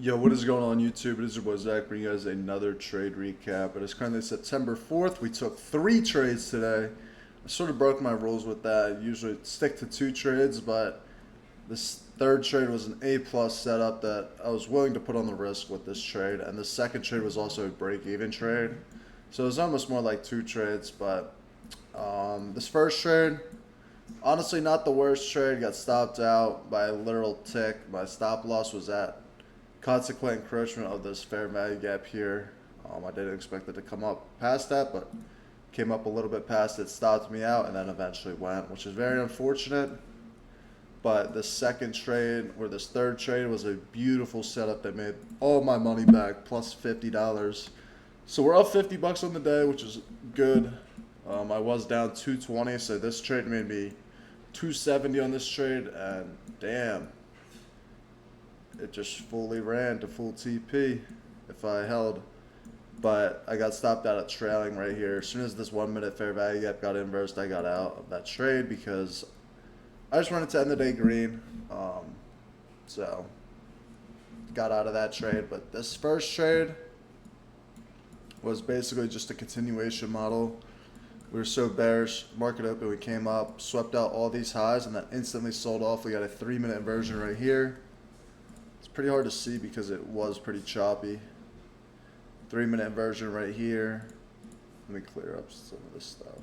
Yo, what is going on YouTube? It is your boy Zach bringing you guys another trade recap. It is currently September 4th. We took 3 trades today. I sort of broke my rules with that. I usually stick to 2 trades, but this third trade was an A-plus setup that I was willing to put on the risk with this trade. And the second trade was also a break-even trade. So it was almost more like 2 trades, but this first trade, honestly not the worst trade. Got stopped out by a literal tick. My stop loss was at consequent encroachment of this fair value gap here. I didn't expect it to come up past that, but came up a little bit past it, stopped me out, and then eventually went, which is very unfortunate. But this second trade, or this third trade, was a beautiful setup that made all my money back, plus $50. So we're up 50 bucks on the day, which is good. I was down 220, so this trade made me 270 on this trade, and damn, it just fully ran to full TP if I held. But I got stopped out at trailing right here. As soon as this 1 minute fair value gap got inversed, I got out of that trade because I just wanted to end the day green. So got out of that trade. But this first trade was basically just a continuation model. We were so bearish, market open, we came up, swept out all these highs, and then instantly sold off. We got a 3 minute inversion right here. It's pretty hard to see because it was pretty choppy. 3 minute inversion right here. Let me clear up some of this stuff.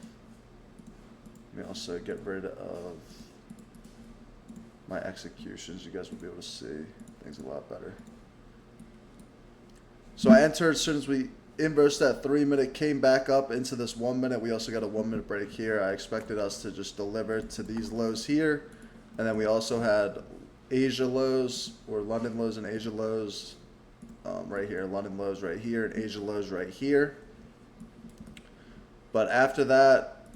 Let me also get rid of my executions. You guys will be able to see things a lot better. So I entered as soon as we inversed that 3 minute, came back up into this 1 minute. We also got a 1 minute break here. I expected us to just deliver to these lows here. And then we also had Asia lows, or London lows and Asia lows right here. London lows right here and Asia lows right here. But after that,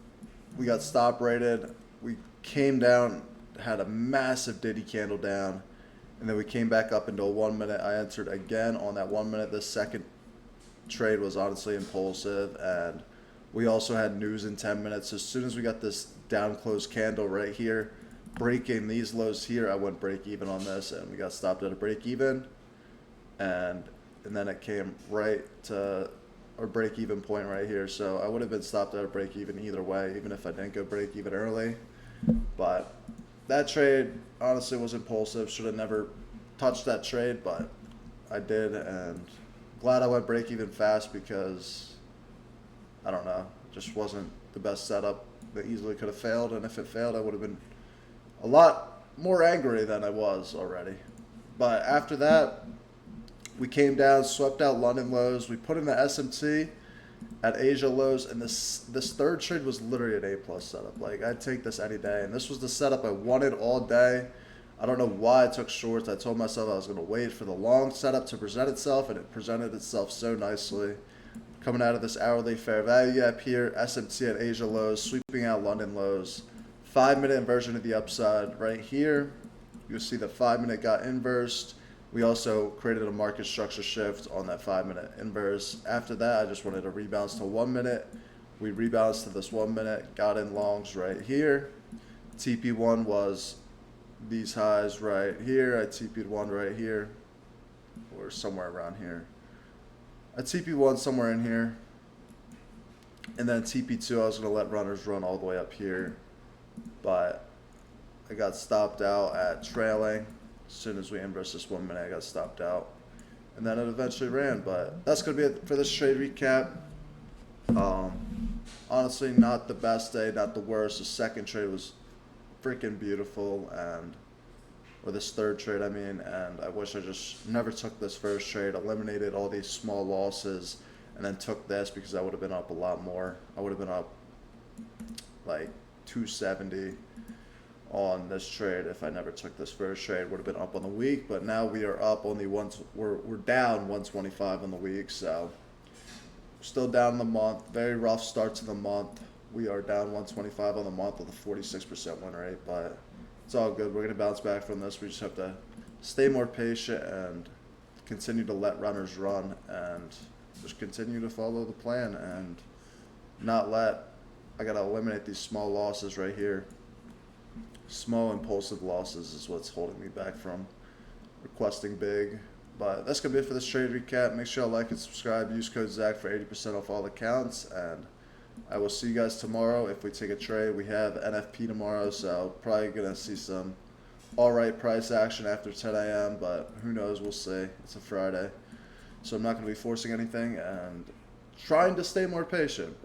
we got stop rated. We came down, had a massive Diddy candle down, and then we came back up into a 1 minute. I entered again on that 1 minute. This second trade was honestly impulsive, and we also had news in 10 minutes. As soon as we got this down close candle right here, breaking these lows here, I went break even on this, and we got stopped at a break even, and then it came right to our break even point right here. So I would have been stopped at a break even either way, even if I didn't go break even early. But that trade honestly was impulsive. Should have never touched that trade, but I did, and glad I went break even fast because I don't know, just wasn't the best setup. That easily could have failed, and if it failed, I would have been a lot more angry than I was already. But after that, we came down, swept out London lows. We put in the SMT at Asia lows, and this third trade was literally an A-plus setup. Like, I'd take this any day, and this was the setup I wanted all day. I don't know why I took shorts. I told myself I was going to wait for the long setup to present itself, and it presented itself so nicely. Coming out of this hourly fair value gap here, SMT at Asia lows, sweeping out London lows. 5 minute inversion to the upside right here. You'll see the 5 minute got inversed. We also created a market structure shift on that 5 minute inverse. After that, I just wanted to rebalance to 1 minute. We rebalanced to this 1 minute, got in longs right here. TP1 was these highs right here. I TP'd one right here, or somewhere around here. I TP1 somewhere in here. And then TP2, I was going to let runners run all the way up here. But I got stopped out at trailing. As soon as we inversed this 1 minute, I got stopped out. And then it eventually ran. But that's going to be it for this trade recap. Honestly, not the best day, not the worst. The second trade was freaking beautiful, or this third trade, I mean, and I wish I just never took this first trade, eliminated all these small losses, and then took this because I would have been up a lot more. I would have been up like 270 on this trade if I never took this first trade. Would have been up on the week, but now we are up only once. We're down 125 on the week, so we're still down in the month. Very rough start to the month. We are down 125 on the month with a 46% win rate, but it's all good. We're going to bounce back from this. We just have to stay more patient and continue to let runners run and just continue to follow the plan and not let, I got to eliminate these small losses right here. Small impulsive losses is what's holding me back from requesting big. But that's going to be it for this trade recap. Make sure to like and subscribe. Use code ZAC for 80% off all accounts. And I will see you guys tomorrow if we take a trade. We have NFP tomorrow, so probably going to see some alright price action after 10 a.m., but who knows, we'll see. It's a Friday, so I'm not going to be forcing anything and trying to stay more patient.